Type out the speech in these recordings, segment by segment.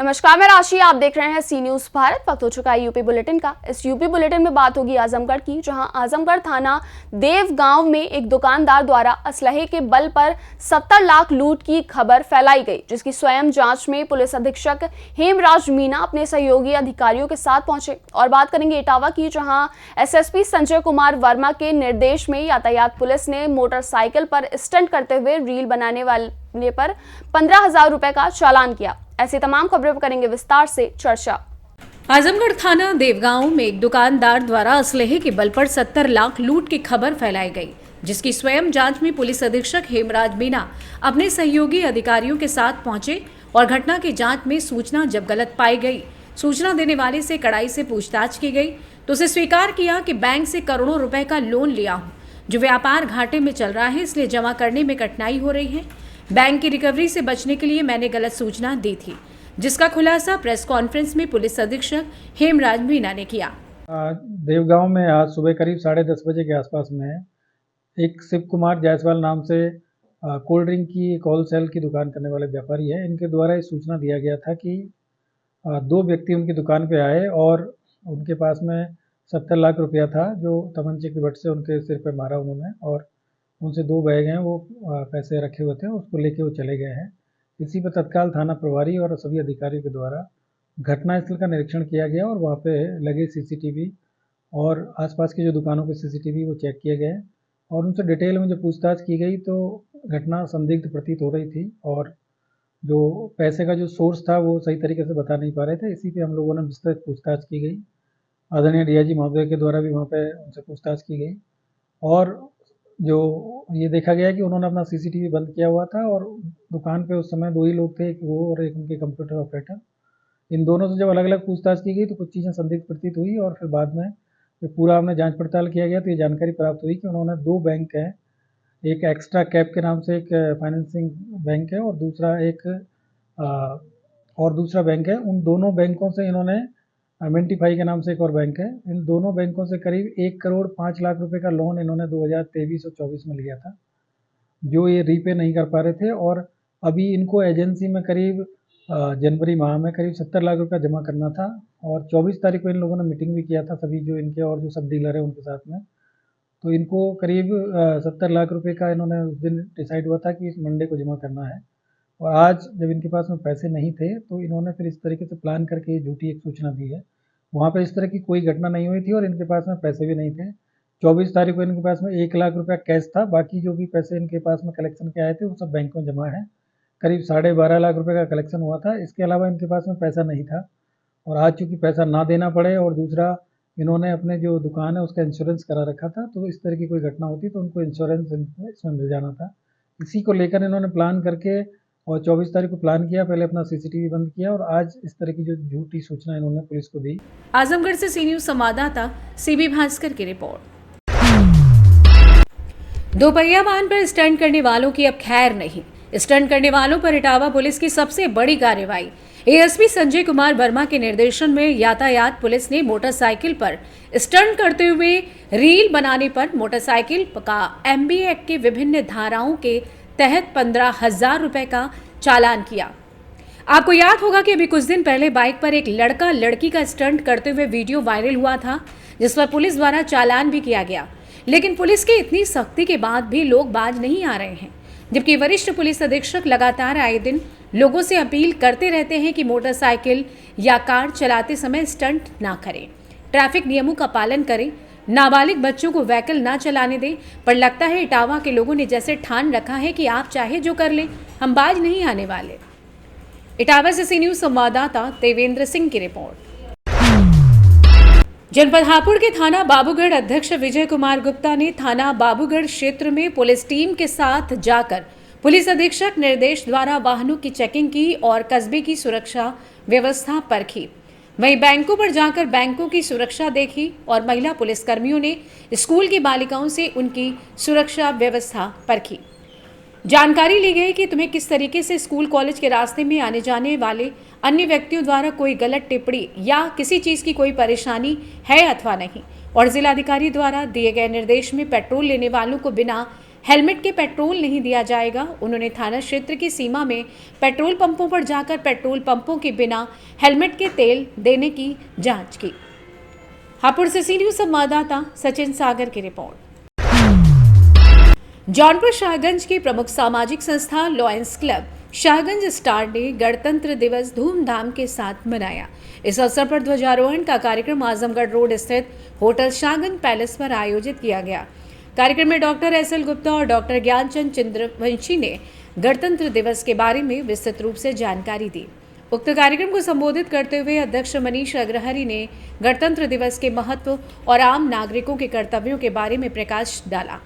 नमस्कार, मैं राशि। आप देख रहे हैं सी न्यूज भारत। वक्त हो चुका है यूपी बुलेटिन का। इस यूपी बुलेटिन में बात होगी आजमगढ़ की, जहां आजमगढ़ थाना देवगांव में एक दुकानदार द्वारा असलहे के बल पर 70 लाख लूट की खबर फैलाई गई, जिसकी स्वयं जांच में पुलिस अधीक्षक हेमराज मीणा अपने सहयोगी अधिकारियों के साथ पहुंचे। और बात करेंगे इटावा की, जहां एसएसपी संजय कुमार वर्मा के निर्देश में यातायात पुलिस ने मोटरसाइकिल पर स्टंट करते हुए रील बनाने वाले पर 15,000 रुपए का चालान किया। ऐसी तमाम खबरों पर करेंगे विस्तार से चर्चा। आजमगढ़ थाना देवगांव में एक दुकानदार द्वारा असलहे के बल पर 70 लाख लूट की खबर फैलाई गई, जिसकी स्वयं जांच में पुलिस अधीक्षक हेमराज मीणा अपने सहयोगी अधिकारियों के साथ पहुंचे और घटना की जांच में सूचना जब गलत पाई गई, सूचना देने वाले से कड़ाई से पूछताछ की गई तो उसे स्वीकार किया कि बैंक से करोड़ों रुपए का लोन लिया हूं, जो व्यापार घाटे में चल रहा है, इसलिए जमा करने में कठिनाई हो रही है। बैंक की रिकवरी से बचने के लिए मैंने गलत सूचना दी थी, जिसका खुलासा प्रेस कॉन्फ्रेंस में पुलिस अधीक्षक हेमराज मीणा ने किया। देवगांव में आज सुबह करीब 10:30 बजे के आसपास में एक शिव कुमार जायसवाल नाम से कोल्ड ड्रिंक की एक होलसेल की दुकान करने वाले व्यापारी है। इनके द्वारा ये सूचना दिया गया था कि दो व्यक्ति उनकी दुकान पे आए और उनके पास में 70 लाख रुपया था, जो तमंचे की बट से उनके सिर पे मारा उन्होंने, और उनसे 2 बैग हैं वो पैसे रखे हुए थे, उसको लेके वो चले गए हैं। इसी पर तत्काल थाना प्रभारी और सभी अधिकारियों के द्वारा घटनास्थल का निरीक्षण किया गया और वहाँ पे लगे सीसीटीवी और आसपास की जो दुकानों के सीसीटीवी वो चेक किए गए और उनसे डिटेल में जब पूछताछ की गई तो घटना संदिग्ध प्रतीत हो रही थी और जो पैसे का जो सोर्स था वो सही तरीके से बता नहीं पा रहे थे। इसी पे हम लोगों ने विस्तृत पूछताछ की गई। आदरणीय डीआईजी महोदय के द्वारा भी वहाँ पे उनसे पूछताछ की गई और जो ये देखा गया कि उन्होंने अपना सीसीटीवी बंद किया हुआ था और दुकान पे उस समय 2 ही लोग थे, एक वो और एक उनके कंप्यूटर ऑपरेटर। इन दोनों से जब अलग-अलग पूछताछ की गई तो कुछ चीज़ें संदिग्ध प्रतीत हुई और फिर बाद में जब पूरा हमने जांच पड़ताल किया गया तो ये जानकारी प्राप्त हुई कि उन्होंने 2 बैंक हैं, एक एक्स्ट्रा कैप के नाम से एक फाइनेंसिंग बैंक है और दूसरा बैंक है। उन दोनों बैंकों से इन्होंने मिंटीफाई के नाम से एक और बैंक है, इन दोनों बैंकों से करीब 1 करोड़ 5 लाख रुपए का लोन इन्होंने 2023 और 24 में लिया था, जो ये रीपे नहीं कर पा रहे थे और अभी इनको एजेंसी में करीब जनवरी माह में करीब 70 लाख रुपया जमा करना था और 24 तारीख को इन लोगों ने मीटिंग भी किया था सभी जो इनके और जो सब डीलर है उनके साथ में। तो इनको करीब 70 लाख रुपए का इन्होंने उस दिन डिसाइड हुआ था कि इस मंडे को जमा करना है और आज जब इनके पास में पैसे नहीं थे तो इन्होंने फिर इस तरीके से प्लान करके ये झूठी एक सूचना दी है। वहाँ पे इस तरह की कोई घटना नहीं हुई थी और इनके पास में पैसे भी नहीं थे। 24 तारीख को इनके पास में 1 लाख रुपया कैश था, बाकी जो भी पैसे इनके पास में कलेक्शन के आए थे वो सब बैंक में जमा है। करीब 12.5 लाख रुपए का कलेक्शन हुआ था। इसके अलावा इनके पास में पैसा नहीं था और आज चूँकि पैसा ना देना पड़े और दूसरा इन्होंने अपने जो दुकान है उसका इंश्योरेंस करा रखा था, तो इस तरह की कोई घटना होती तो उनको इंश्योरेंस इसमें मिल जाना था। इसी को लेकर इन्होंने प्लान करके और 24 तारीख को प्लान किया, पहले अपना सीसीटीवी बंद किया और आज इस तरह की जो झूठी सूचना इन्होंने पुलिस को दी। आजमगढ़ से सी न्यूज संवाददाता सीबी भास्कर की रिपोर्ट। दोपहिया वाहन पर स्टंट करने वालों की अब खैर नहीं। स्टंट करने वालों पर इटावा पुलिस की सबसे बड़ी कार्रवाई। एएसपी संजय कुमार वर्मा के निर्देशन में यातायात पुलिस ने मोटरसाइकिल पर स्टंट करते हुए रील बनाने पर मोटरसाइकिल का एमबी एक्ट के विभिन्न धाराओं के तहत 15,000 रुपए का चालान किया। आपको याद होगा कि अभी कुछ दिन पहले बाइक पर एक लड़का लड़की का स्टंट करते हुए वीडियो वायरल हुआ था, जिस पर पुलिस द्वारा चालान भी किया गया, लेकिन पुलिस की इतनी सख्ती के बाद भी लोग बाज नहीं आ रहे हैं। जबकि वरिष्ठ पुलिस अधीक्षक लगातार आए दिन लोगों से अपील करते रहते हैं कि मोटरसाइकिल या कार चलाते समय स्टंट ना करें, ट्रैफिक नियमों का पालन करें, नाबालिग बच्चों को व्हीकल ना चलाने दें। पर लगता है इटावा के लोगों ने जैसे ठान रखा है कि आप चाहे जो कर लें, हम बाज नहीं आने वाले। इटावा से सी न्यूज संवाददाता देवेंद्र सिंह की रिपोर्ट। जनपद हापुड़ के थाना बाबूगढ़ अध्यक्ष विजय कुमार गुप्ता ने थाना बाबूगढ़ क्षेत्र में पुलिस टीम के साथ जाकर पुलिस अधीक्षक निर्देश द्वारा वाहनों की चेकिंग की और कस्बे की सुरक्षा व्यवस्था परखी। वहीं बैंकों पर जाकर बैंकों की सुरक्षा देखी और महिला पुलिसकर्मियों ने स्कूल की बालिकाओं से उनकी सुरक्षा व्यवस्था परखी। जानकारी ली गई कि तुम्हें किस तरीके से स्कूल कॉलेज के रास्ते में आने जाने वाले अन्य व्यक्तियों द्वारा कोई गलत टिप्पणी या किसी चीज की कोई परेशानी है अथवा नहीं, और जिलाधिकारी द्वारा दिए गए निर्देश में पेट्रोल लेने वालों को बिना हेलमेट के पेट्रोल नहीं दिया जाएगा। उन्होंने थाना क्षेत्र की सीमा में पेट्रोल पंपों पर जाकर पेट्रोल पंपों के बिना हेलमेट के तेल देने की जांच की। हापुड़ से सी न्यूज संवाददाता सचिन सागर की रिपोर्ट। जौनपुर शाहगंज की प्रमुख सामाजिक संस्था लॉयंस क्लब शाहगंज स्टार ने गणतंत्र दिवस धूमधाम के साथ मनाया। इस अवसर पर ध्वजारोहण का कार्यक्रम आजमगढ़ रोड स्थित होटल शाहगंज पैलेस पर आयोजित किया गया। कार्यक्रम में डॉक्टर एस.एल. गुप्ता और डॉक्टर ज्ञानचंद चंद्रवंशी ने गणतंत्र दिवस के बारे में विस्तृत रूप से जानकारी दी। उक्त कार्यक्रम को संबोधित करते हुए अध्यक्ष मनीष अग्रहरी ने गणतंत्र दिवस के महत्व और आम नागरिकों के कर्तव्यों के बारे में प्रकाश डाला।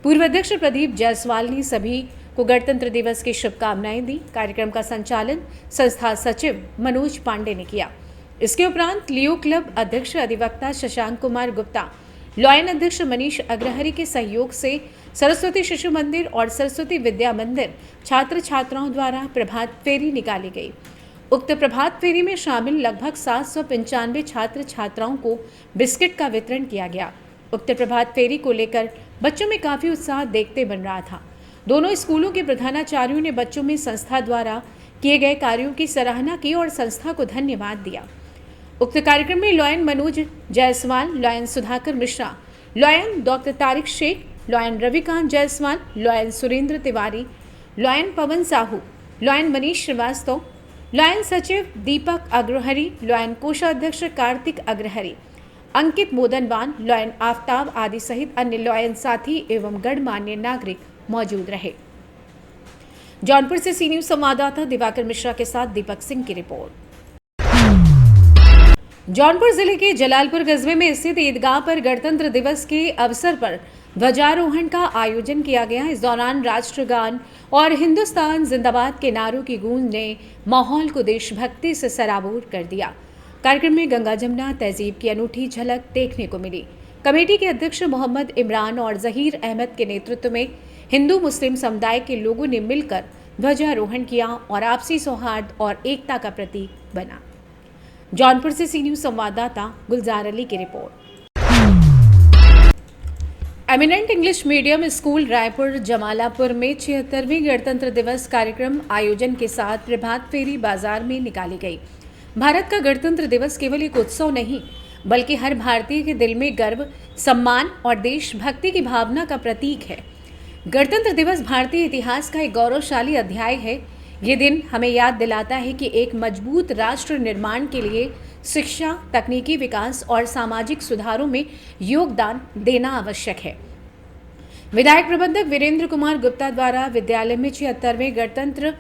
पूर्व अध्यक्ष प्रदीप जायसवाल ने सभी को गणतंत्र दिवस की शुभकामनाएं दी। कार्यक्रम का संचालन संस्था सचिव मनोज पांडे ने किया। इसके उपरांत लियो क्लब अध्यक्ष अधिवक्ता शशांक कुमार गुप्ता, लॉयन अध्यक्ष मनीष अग्रहरी के सहयोग से सरस्वती शिशु मंदिर और सरस्वती विद्या मंदिर छात्र छात्राओं द्वारा प्रभात फेरी निकाली गई। उक्त प्रभात फेरी में शामिल लगभग 795 छात्र छात्राओं को बिस्किट का वितरण किया गया। उक्त प्रभात फेरी को लेकर बच्चों में काफी उत्साह देखते बन रहा था। दोनों स्कूलों के प्रधानाचार्यों ने बच्चों में संस्था द्वारा किए गए कार्यों की सराहना की और संस्था को धन्यवाद दिया। उक्त कार्यक्रम में lion Manoj Jaiswal, lion Sudhakar Mishra, lion doctor Tariq Shaikh, lion Ravikant Jaiswal, lion Surendra Tiwari, lion Pawan Sahu, lion Manish Srivastava, lion सचिव दीपक अग्रहरी, लॉयन कोषाध्यक्ष कार्तिक अग्रहरी, अंकित मोदनवान, लॉयन आफ्ताब आदि सहित अन्य लॉयन साथी एवं गणमान्य नागरिक मौजूद रहे। जौनपुर से सी न्यूज संवाददाता दिवाकर मिश्रा के साथ दीपक सिंह की रिपोर्ट। जौनपुर जिले के जलालपुर कस्बे में स्थित ईदगाह पर गणतंत्र दिवस के अवसर पर ध्वजारोहण का आयोजन किया गया। इस दौरान राष्ट्रगान और हिंदुस्तान जिंदाबाद के नारों की गूंज ने माहौल को देशभक्ति से सराबोर कर दिया। कार्यक्रम में गंगा जमुना तहजीब की अनूठी झलक देखने को मिली। कमेटी के अध्यक्ष मोहम्मद इमरान और जहीर अहमद के नेतृत्व में हिंदू मुस्लिम समुदाय के लोगों ने मिलकर ध्वजारोहण किया और आपसी सौहार्द और एकता का प्रतीक बना। जौनपुर से सी न्यूज संवाददाता गुलजार अली की report. Eminent English medium school Raipur Jamalapur में 76वें गणतंत्र दिवस कार्यक्रम आयोजन के साथ प्रभात फेरी बाजार में निकाली गई। भारत का गणतंत्र दिवस केवल एक उत्सव नहीं, बल्कि हर भारतीय के दिल में गर्व, सम्मान और देशभक्ति की भावना का प्रतीक है। गणतंत्र दिवस भारतीय इतिहास का एक गौरवशाली अध्याय है। ये दिन हमें याद दिलाता है कि एक मजबूत राष्ट्र निर्माण के लिए शिक्षा, तकनीकी विकास और सामाजिक सुधारों में योगदान देना आवश्यक है। विधायक प्रबंधक वीरेंद्र कुमार गुप्ता द्वारा विद्यालय में 76वें गणतंत्र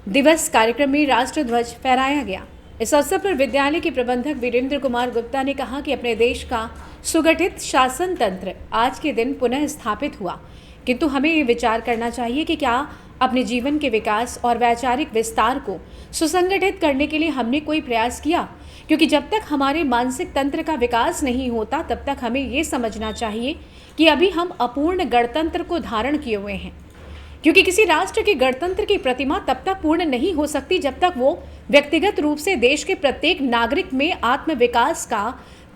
दिवस कार्यक्रम में राष्ट्र ध्वज फहराया गया। इस अवसर पर विद्यालय के प्रबंधक वीरेंद्र कुमार गुप्ता ने कहा कि अपने देश का सुगठित शासन तंत्र आज के दिन पुनः स्थापित हुआ, किंतु हमें ये विचार करना चाहिए कि क्या अपने जीवन के विकास और वैचारिक विस्तार को सुसंगठित करने के लिए हमने कोई प्रयास किया, क्योंकि जब तक हमारे मानसिक तंत्र का विकास नहीं होता तब तक हमें ये समझना चाहिए कि अभी हम अपूर्ण गणतंत्र को धारण किए हुए हैं। क्योंकि किसी राष्ट्र के गणतंत्र की प्रतिमा तब तक पूर्ण नहीं हो सकती जब तक वो व्यक्तिगत रूप से देश के प्रत्येक नागरिक में आत्म विकास का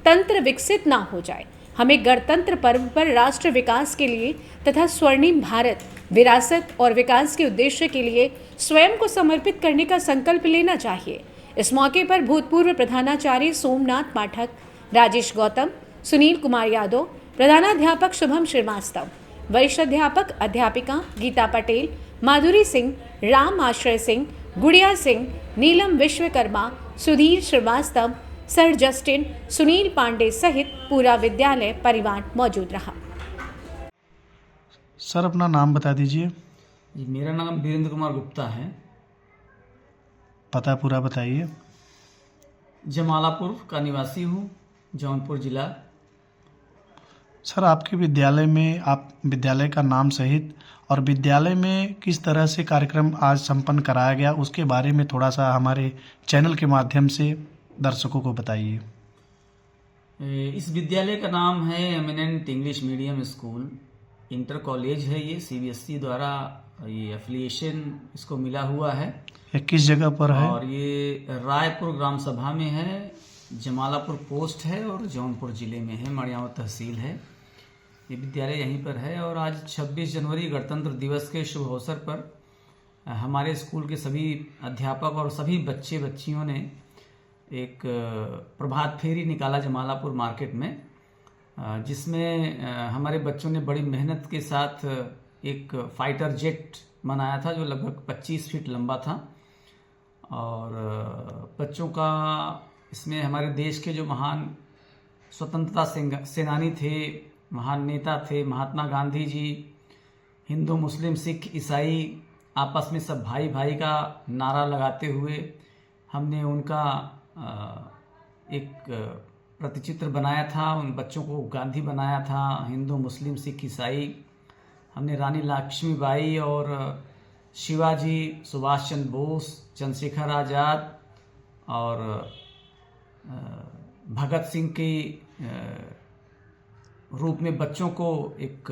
तंत्र विकसित ना हो जाए। हमें गणतंत्र पर्व पर राष्ट्र विकास के लिए तथा स्वर्णिम भारत विरासत और विकास के उद्देश्य के लिए स्वयं को समर्पित करने का संकल्प लेना चाहिए। इस मौके पर भूतपूर्व प्रधानाचार्य सोमनाथ पाठक, राजेश गौतम, सुनील कुमार यादव, प्रधानाध्यापक शुभम श्रीवास्तव, वरिष्ठ अध्यापक अध्यापिका गीता पटेल, माधुरी सिंह, राम आश्रय सिंह, गुड़िया सिंह, नीलम विश्वकर्मा, सुधीर श्रीवास्तव, सर जस्टिन, सुनील पांडे सहित पूरा विद्यालय परिवार मौजूद रहा। सर अपना नाम बता दीजिए। जी, मेरा नाम वीरेंद्र कुमार गुप्ता है। पता पूरा बताइए। जमालापुर का निवासी हूँ, जौनपुर जिला। सर आपके विद्यालय में आप विद्यालय का नाम सहित और विद्यालय में किस तरह से कार्यक्रम आज संपन्न कराया गया उसके बारे में थोड़ा सा हमारे चैनल के माध्यम से दर्शकों को बताइए। इस विद्यालय का नाम है eminent English medium school, inter college है। ये CBSE द्वारा ये एफिलिएशन इसको मिला हुआ है। ये किस जगह पर है? और ये रायपुर ग्राम सभा में है, जमालापुर पोस्ट है और जौनपुर जिले में है, मड़ियाव तहसील है। ये विद्यालय यहीं पर है और आज 26 जनवरी गणतंत्र दिवस के शुभ अवसर पर हमारे स्कूल के सभी अध्यापक और सभी बच्चे बच्चियों ने एक प्रभात फेरी निकाला जमालापुर मार्केट में, जिसमें हमारे बच्चों ने बड़ी मेहनत के साथ एक फाइटर जेट बनाया था जो लगभग 25 फीट लंबा था। और बच्चों का इसमें हमारे देश के जो महान स्वतंत्रता सेनानी थे, महान नेता थे, महात्मा गांधी जी, हिंदू मुस्लिम सिख ईसाई आपस में सब भाई भाई का नारा लगाते हुए हमने उनका एक प्रतिचित्र बनाया था। उन बच्चों को गांधी बनाया था, हिंदू मुस्लिम सिख ईसाई। हमने रानी लक्ष्मीबाई और शिवाजी, सुभाष चंद्र बोस, चंद्रशेखर आज़ाद और भगत सिंह के रूप में बच्चों को एक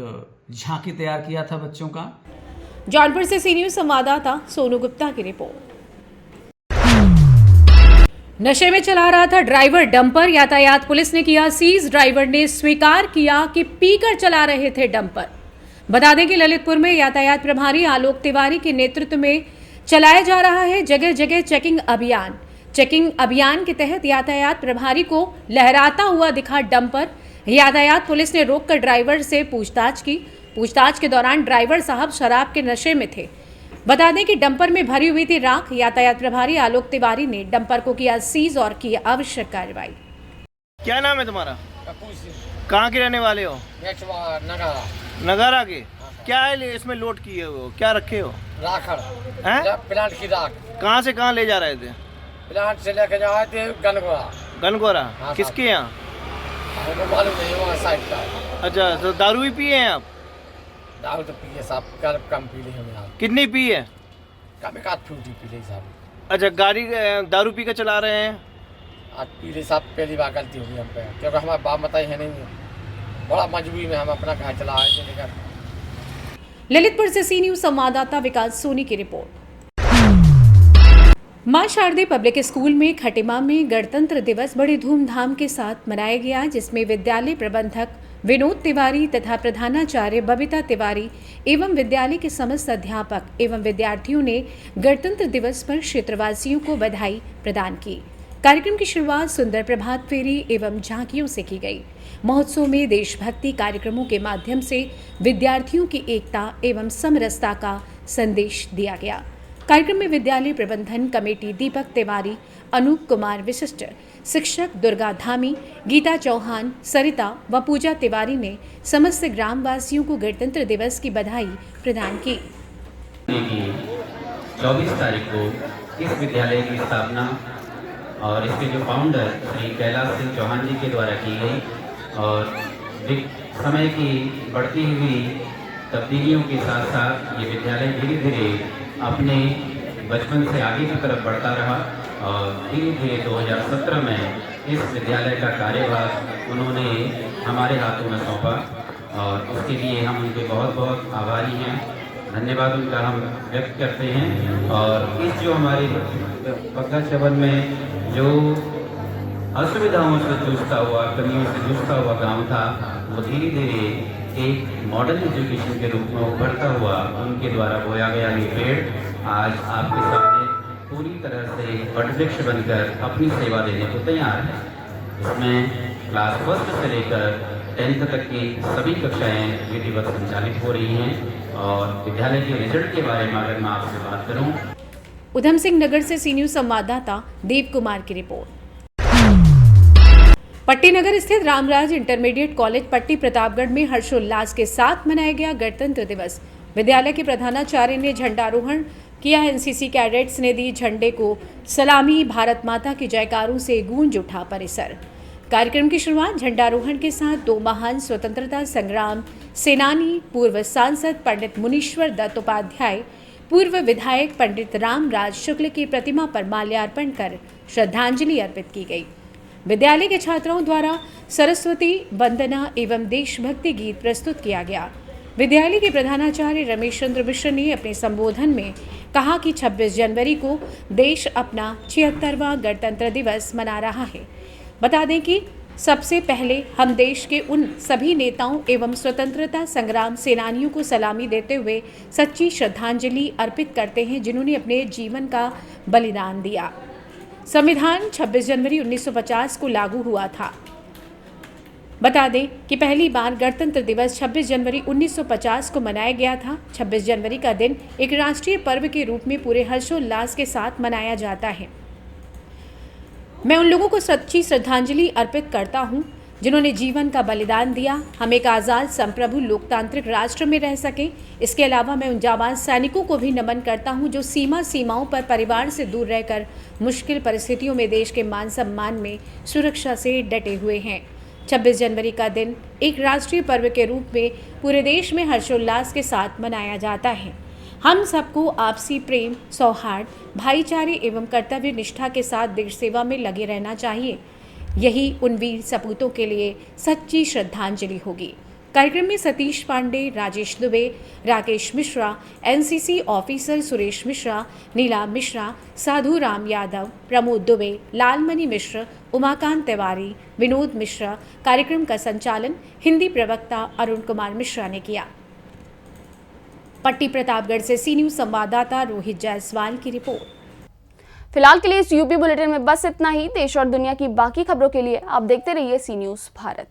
झांकी तैयार किया था बच्चों का। जौनपुर से सी न्यूज संवाददाता सोनू गुप्ता की रिपोर्ट। नशे में चला रहा था ड्राइवर डंपर, यातायात पुलिस ने किया सीज। ड्राइवर ने स्वीकार किया कि पीकर चला रहे थे डंपर। बता दें कि ललितपुर में यातायात प्रभारी आलोक तिवारी के नेतृत्व में चलाया जा रहा है जगह जगह चेकिंग अभियान। चेकिंग अभियान के तहत यातायात प्रभारी को लहराता हुआ दिखा डंपर। यातायात पुलिस ने रोककर ड्राइवर से पूछताछ की। पूछताछ के दौरान ड्राइवर साहब शराब के नशे में थे। बता दें कि डंपर में भरी हुई थी राख। यातायात प्रभारी आलोक तिवारी ने डंपर को किया सीज और की आवश्यक कार्रवाई। क्या नाम है तुम्हारा? कहाँ के रहने वाले हो? नगारा के। क्या है इसमें लोड किए हो, क्या रखे हो? राखड़ हैं? प्लांट की राख। कहाँ से कहाँ ले जा रहे थे? प्लांट से लेके जा रहे थे गनगोरा। गनगोरा? हाँ, किसके यहाँ? मालूम नहीं, वहाँ साइड का। अच्छा, तो दारू भी पिए हैं आप? दारू तो पिए साहब, कम पी ली हमें यहाँ। कितनी पी है? कम एक आध फ्रूटी पी ली साहब। अच्छा, गाड़ी दारू पी कर चला रहे हैं? आज पी ली साहब, पहली बार गलती हो गई हम पे, क्योंकि हमारे बाप मताई है नहीं, बड़ा मजबूरी में हम अपना घर चला आए थे लेकर। ललितपुर से सी न्यूज संवाददाता विकास सोनी की रिपोर्ट। मां शारदे पब्लिक स्कूल में खटिमा में गणतंत्र दिवस बड़ी धूमधाम के साथ मनाया गया, जिसमें विद्यालय प्रबंधक विनोद तिवारी तथा प्रधानाचार्य बबीता तिवारी एवं विद्यालय के समस्त अध्यापक एवं विद्यार्थियों ने गणतंत्र दिवस पर क्षेत्रवासियों को बधाई प्रदान की। कार्यक्रम की शुरुआत सुंदर प्रभात फेरी एवं झांकियों से की गई। महोत्सव में देशभक्ति कार्यक्रमों के माध्यम से विद्यार्थियों की एकता एवं समरसता का संदेश दिया गया। कार्यक्रम में विद्यालय प्रबंधन कमेटी दीपक तिवारी, अनूप कुमार विशिष्ट, शिक्षक दुर्गा धामी, गीता चौहान, सरिता व पूजा तिवारी ने समस्त ग्रामवासियों को गणतंत्र दिवस की बधाई प्रदान की। 24 तारीख को इस विद्यालय की स्थापना और इसके जो फाउंडर श्री कैलाश सिंह चौहान जी के द्वारा की गई और समय की बढ़ती हुई तब्दीलियों के साथ साथ ये विद्यालय धीरे धीरे अपने बचपन से आगे की तरफ बढ़ता रहा और धीरे धीरे 2017 में इस विद्यालय का कार्यभार उन्होंने हमारे हाथों में सौंपा और उसके लिए हम उनके बहुत बहुत आभारी हैं। धन्यवाद उनका हम व्यक्त करते हैं। और इस जो हमारे पक्का चवन में जो असुविधाओं से जूझता हुआ, कमियों से जूझता हुआ गांव था, वो धीरे धीरे एक मॉडल एजुकेशन के रूप में उभरता हुआ उनके द्वारा बोया गया ये पेड़ आज आपके सामने पूरी तरह से वटवृक्ष बनकर अपनी सेवा देने को तैयार है। इसमें क्लास 1 से लेकर 10th तक की सभी कक्षाएं विधिवत संचालित हो रही हैं। और विद्यालय के रिजल्ट के बारे में अगर मैं आपसे बात करूं, उधम सिंह नगर से सी न्यूज संवाददाता देव कुमार की रिपोर्ट। पट्टी नगर स्थित रामराज इंटरमीडिएट कॉलेज पट्टी प्रतापगढ़ में हर्षोल्लास के साथ मनाया गया गणतंत्र दिवस। विद्यालय के प्रधानाचार्य ने झंडारोहण किया। एनसीसी कैडेट्स ने दी झंडे को सलामी। भारत माता के जयकारों से गूंज उठा परिसर। कार्यक्रम की शुरुआत झंडारोहण के साथ दो महान स्वतंत्रता संग्राम सेनानी पूर्व सांसद पंडित मुनीश्वर दत्त उपाध्याय, पूर्व विधायक पंडित रामराज शुक्ल की प्रतिमा पर माल्यार्पण कर श्रद्धांजलि अर्पित की गई। विद्यालय के छात्रों द्वारा सरस्वती वंदना एवं देशभक्ति गीत प्रस्तुत किया गया। विद्यालय के प्रधानाचार्य रमेश चंद्र मिश्र ने अपने संबोधन में कहा कि 26 जनवरी को देश अपना 76वां गणतंत्र दिवस मना रहा है। बता दें कि सबसे पहले हम देश के उन सभी नेताओं एवं स्वतंत्रता संग्राम सेनानियों को सलामी देते हुए सच्ची श्रद्धांजलि अर्पित करते हैं जिन्होंने अपने जीवन का बलिदान दिया। संविधान 26 जनवरी 1950 को लागू हुआ था। बता दें कि पहली बार गणतंत्र दिवस 26 जनवरी 1950 को मनाया गया था। 26 जनवरी का दिन एक राष्ट्रीय पर्व के रूप में पूरे हर्षोल्लास के साथ मनाया जाता है। मैं उन लोगों को सच्ची श्रद्धांजलि अर्पित करता हूं जिन्होंने जीवन का बलिदान दिया, हम एक आज़ाद संप्रभु लोकतांत्रिक राष्ट्र में रह सके। इसके अलावा मैं उन जाबाज सैनिकों को भी नमन करता हूं जो सीमाओं पर परिवार से दूर रहकर मुश्किल परिस्थितियों में देश के मान सम्मान में सुरक्षा से डटे हुए हैं। 26 जनवरी का दिन एक राष्ट्रीय पर्व के रूप में पूरे देश में हर्षोल्लास के साथ मनाया जाता है। हम सबको आपसी प्रेम, सौहार्द, भाईचारे एवं कर्तव्य निष्ठा के साथ देश सेवा में लगे रहना चाहिए। यही उन वीर सपूतों के लिए सच्ची श्रद्धांजलि होगी। कार्यक्रम में सतीश पांडे, राजेश दुबे, राकेश मिश्रा, एनसीसी ऑफिसर सुरेश मिश्रा, नीलाम मिश्रा, साधु राम यादव, प्रमोद दुबे, लालमणि मिश्र, उमाकांत तिवारी, विनोद मिश्रा। कार्यक्रम का संचालन हिंदी प्रवक्ता अरुण कुमार मिश्रा ने किया। पट्टी प्रतापगढ़ से सी न्यूज संवाददाता रोहित जायसवाल की रिपोर्ट। फिलहाल के लिए इस यूपी बुलेटिन में बस इतना ही। देश और दुनिया की बाकी खबरों के लिए आप देखते रहिए सी न्यूज भारत।